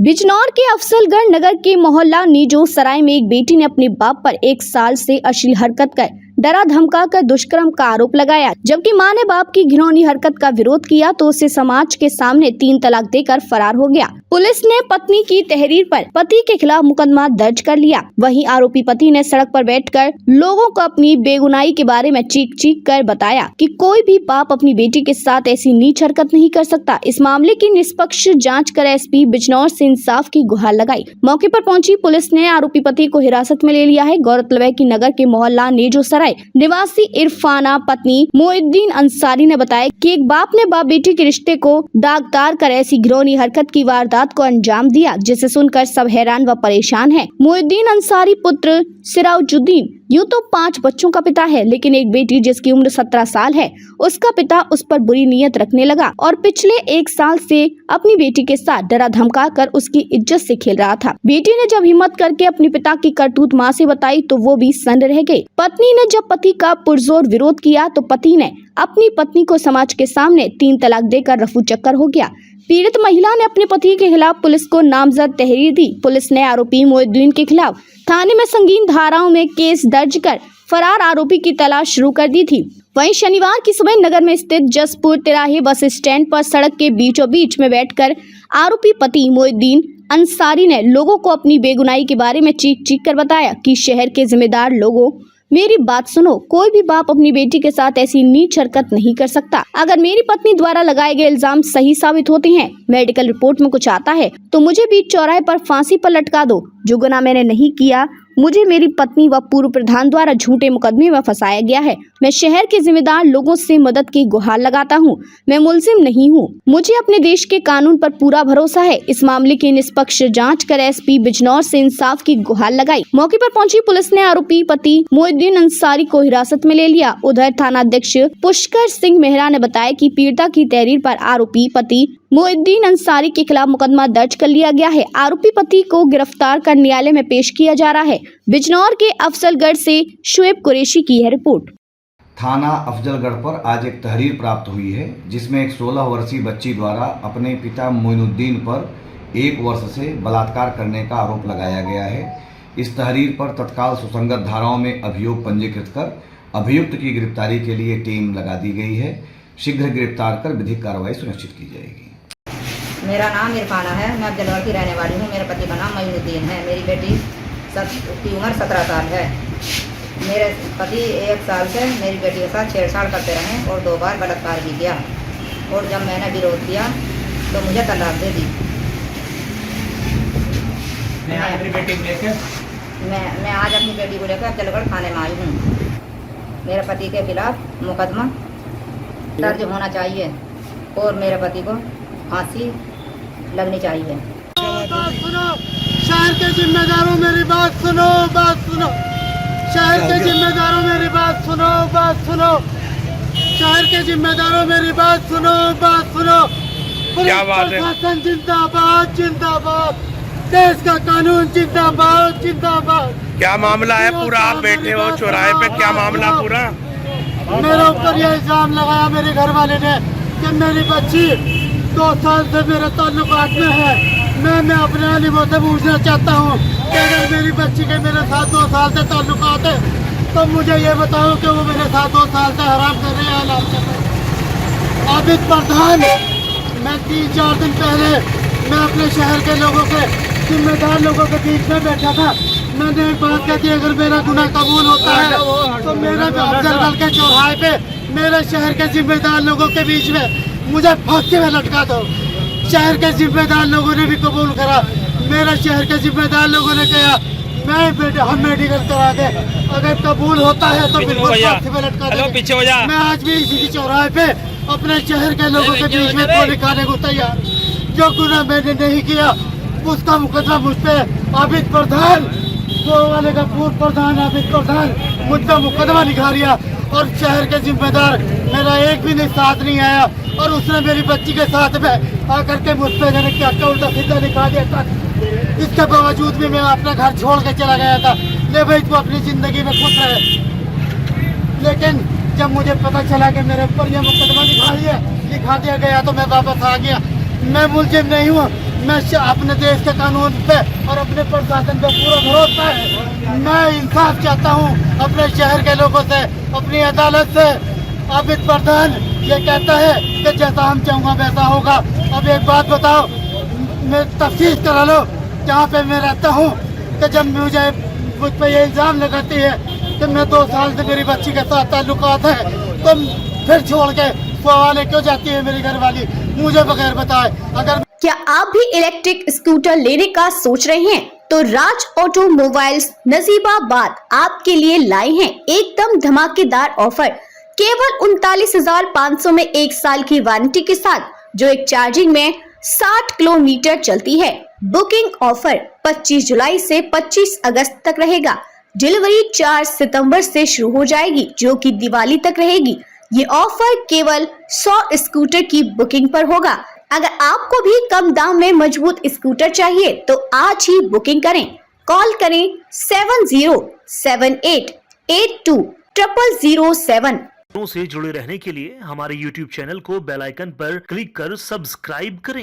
बिजनौर के अफजलगढ़ नगर के मोहल्ला नीजो सराय में एक बेटी ने अपने बाप पर 1 साल से अश्लील हरकत कर डरा धमका कर दुष्कर्म का आरोप लगाया। जबकि मां ने बाप की घिनौनी हरकत का विरोध किया तो उसे समाज के सामने 3 तलाक देकर फरार हो गया। पुलिस ने पत्नी की तहरीर पर पति के खिलाफ मुकदमा दर्ज कर लिया। वहीं आरोपी पति ने सड़क पर बैठकर लोगों को अपनी बेगुनाही के बारे में चीख चीख कर बताया कि कोई भी बाप अपनी बेटी के साथ ऐसी नीच हरकत नहीं कर सकता। इस मामले की निष्पक्ष जांच कर एसपी बिजनौर से इंसाफ की गुहार लगाई। मौके पर पहुंची पुलिस ने आरोपी पति को हिरासत में ले लिया है। गौरतलब है कि नगर के मोहल्ला नेजो सराय निवासी इरफाना पत्नी मोइनुद्दीन अंसारी ने बताया कि एक बाप ने बाप बेटी के रिश्ते को दागदार कर ऐसी घिनौनी हरकत की वारदात को अंजाम दिया, जिसे सुनकर सब हैरान व परेशान हैं। मोइनुद्दीन अंसारी पुत्र सिराजुद्दीन यूँ तो 5 बच्चों का पिता है, लेकिन एक बेटी जिसकी उम्र 17 साल है, उसका पिता उस पर बुरी नीयत रखने लगा और पिछले 1 साल से अपनी बेटी के साथ डरा धमका कर उसकी इज्जत से खेल रहा था। बेटी ने जब हिम्मत करके अपने पिता की करतूत मां से बताई तो वो भी सन्न रह गई। पत्नी ने जब पति का पुरजोर विरोध किया तो पति ने अपनी पत्नी को समाज के सामने 3 तलाक देकर रफू चक्कर हो गया। पीड़ित महिला ने अपने पति के खिलाफ पुलिस को नामजद तहरीर दी। पुलिस ने आरोपी मोइनुद्दीन के खिलाफ थाने में संगीन धाराओं में केस दर्ज कर फरार आरोपी की तलाश शुरू कर दी थी। वहीं शनिवार की सुबह नगर में स्थित जसपुर तिराहे बस स्टैंड पर सड़क के बीचों बीच में बैठकर आरोपी पति मोइनुद्दीन अंसारी ने लोगों को अपनी बेगुनाही के बारे में चीख चीख कर बताया कि शहर के जिम्मेदार लोगों, मेरी बात सुनो, कोई भी बाप अपनी बेटी के साथ ऐसी नीच हरकत नहीं कर सकता। अगर मेरी पत्नी द्वारा लगाए गए इल्जाम सही साबित होते हैं, मेडिकल रिपोर्ट में कुछ आता है, तो मुझे बीच चौराहे पर फांसी पर लटका दो। जो गुनाह मैंने नहीं किया, मुझे मेरी पत्नी व पूर्व प्रधान द्वारा झूठे मुकदमे में फंसाया गया है। मैं शहर के जिम्मेदार लोगों से मदद की गुहार लगाता हूं। मैं मुलजिम नहीं हूं। मुझे अपने देश के कानून पर पूरा भरोसा है। इस मामले की निष्पक्ष जांच कर एसपी बिजनौर से इंसाफ की गुहार लगाई। मौके पर पहुंची पुलिस ने आरोपी पति मोइनुद्दीन अंसारी को हिरासत में ले लिया। उधर थाना अध्यक्ष पुष्कर सिंह मेहरा ने बताया कि पीड़िता की तहरीर पर आरोपी पति मोइनुद्दीन अंसारी के खिलाफ मुकदमा दर्ज कर लिया गया है। आरोपी पति को गिरफ्तार कर न्यायालय में पेश किया जा रहा है। बिजनौर के अफजलगढ़ से शुएब कुरैशी की है रिपोर्ट। थाना अफजलगढ़ पर आज एक तहरीर प्राप्त हुई है, जिसमें एक 16 वर्षीय बच्ची द्वारा अपने पिता मोइनुद्दीन पर 1 वर्ष से बलात्कार करने का आरोप लगाया गया है। इस तहरीर पर तत्काल सुसंगत धाराओं में अभियोग पंजीकृत कर अभियुक्त की गिरफ्तारी के लिए टीम लगा दी गई है। शीघ्र गिरफ्तार कर विधिक कार्रवाई सुनिश्चित की जाएगी। मेरा नाम इरफाना है, मैं अफजलगढ़ की रहने वाली हूँ। मेरे पति का नाम मोइनुद्दीन है। मेरी बेटी की उम्र 17 साल है। मेरे पति 1 साल से मेरी बेटी के साथ छेड़छाड़ करते रहे और 2 बार बलात्कार भी किया, और जब मैंने विरोध किया तो मुझे तलाक दे दी। मैं आज अपनी बेटी को लेकर अफजलगढ़ थाने में आई हूँ। मेरे पति के खिलाफ मुकदमा दर्ज होना चाहिए और मेरे पति को फांसी लगनी चाहिए। बात सुनो, शहर के जिम्मेदारों मेरी बात सुनो, बात सुनो। शहर के जिम्मेदारों मेरी बात सुनो, बात सुनो। शहर के जिम्मेदारों मेरी बात सुनो, बात सुनो। पुलिस प्रशासन जिंदाबाद, जिंदाबाद। देश का कानून जिंदाबाद, जिंदाबाद। क्या मामला है पूरा? आप बैठे हो चौराहे पे, क्या मामला पूरा? मेरे ऊपर यह इल्जाम लगाया मेरे घर वाले ने कि मेरी बच्ची 2 साल से मेरे ताल्लुकात में है। मैं अपने आलिमों से पूछना चाहता हूँ कि अगर मेरी बच्ची के मेरे साथ 2 साल से ताल्लुकात है तो मुझे ये बताओ कि वो मेरे साथ 2 साल से हराम कर रहे हैं, हलाल कर रहे हैं। आबिद प्रधान, मैं 3-4 दिन पहले मैं अपने शहर के लोगों के जिम्मेदार लोगों के बीच में बैठा था। मैंने एक बात कही, अगर मेरा गुनाह कबूल होता है तो मेरे अफजलगढ़ के चौराहे पे मेरे शहर के जिम्मेदार लोगों के बीच में मुझे फांसी में लटका दो। शहर के जिम्मेदार लोगों ने भी कबूल करा। मेरे शहर के जिम्मेदार लोगों ने कहा हम मेडिकल करा दे, अगर कबूल होता है तो बिल्कुल फांसी में लटका देंगे। मैं आज भी इसी चौराहे पे अपने शहर के लोगों के बीच में गोली खाने को तैयार। जो गुनाह मैंने नहीं किया उसका मुकदमा मुझ पे आबिद प्रधान, दो वाले का पूर्व प्रधान आबिद प्रधान मुझ पर मुकदमा लिखा दिया, और शहर के जिम्मेदार मेरा एक भी नहीं साथ नहीं आया, और उसने मेरी बच्ची के साथ में आकर के मुझ पर क्या उल्टा सीधा दिखा दिया था। इसके बावजूद भी मैं अपना घर छोड़ के चला गया था, ले भाई तू अपनी जिंदगी में खुश रहे। लेकिन जब मुझे पता चला कि मेरे ऊपर यह मुकदमा लिखा दिया गया तो मैं वापस आ गया। मैं मुलजिम नहीं हूँ, मैं अपने देश के कानून पे और अपने प्रशासन पे पूरा भरोसा है। मैं इंसाफ चाहता हूँ अपने शहर के लोगों से, अपनी अदालत से। अब इस प्रधान ये कहता है कि जैसा हम चाहूँगा वैसा होगा। अब एक बात बताओ, मैं तफ्तीश करा लो जहाँ पे मैं रहता हूँ कि जब मुझ पर ये इल्ज़ाम लगाती है कि मैं 2 साल से मेरी बच्ची के साथ ताल्लुकात है, तो फिर छोड़ के सवाल क्यों जाती है मेरी घरवाली, मुझे बगैर बताए। अगर क्या आप भी इलेक्ट्रिक स्कूटर लेने का सोच रहे हैं तो राज ऑटोमोबाइल्स नजीबाबाद आपके लिए लाए हैं एकदम धमाकेदार ऑफर। केवल 39,500 में 1 साल की वारंटी के साथ, जो एक चार्जिंग में 60 किलोमीटर चलती है। बुकिंग ऑफर 25 जुलाई से 25 अगस्त तक रहेगा। डिलीवरी 4 सितंबर से शुरू हो जाएगी, जो कि दिवाली तक रहेगी। ये ऑफर केवल 100 स्कूटर की बुकिंग पर होगा। अगर आपको भी कम दाम में मजबूत स्कूटर चाहिए तो आज ही बुकिंग करें। कॉल करें 7078820007। से जुड़े रहने के लिए हमारे YouTube चैनल को बेल आइकन पर क्लिक कर सब्सक्राइब करें।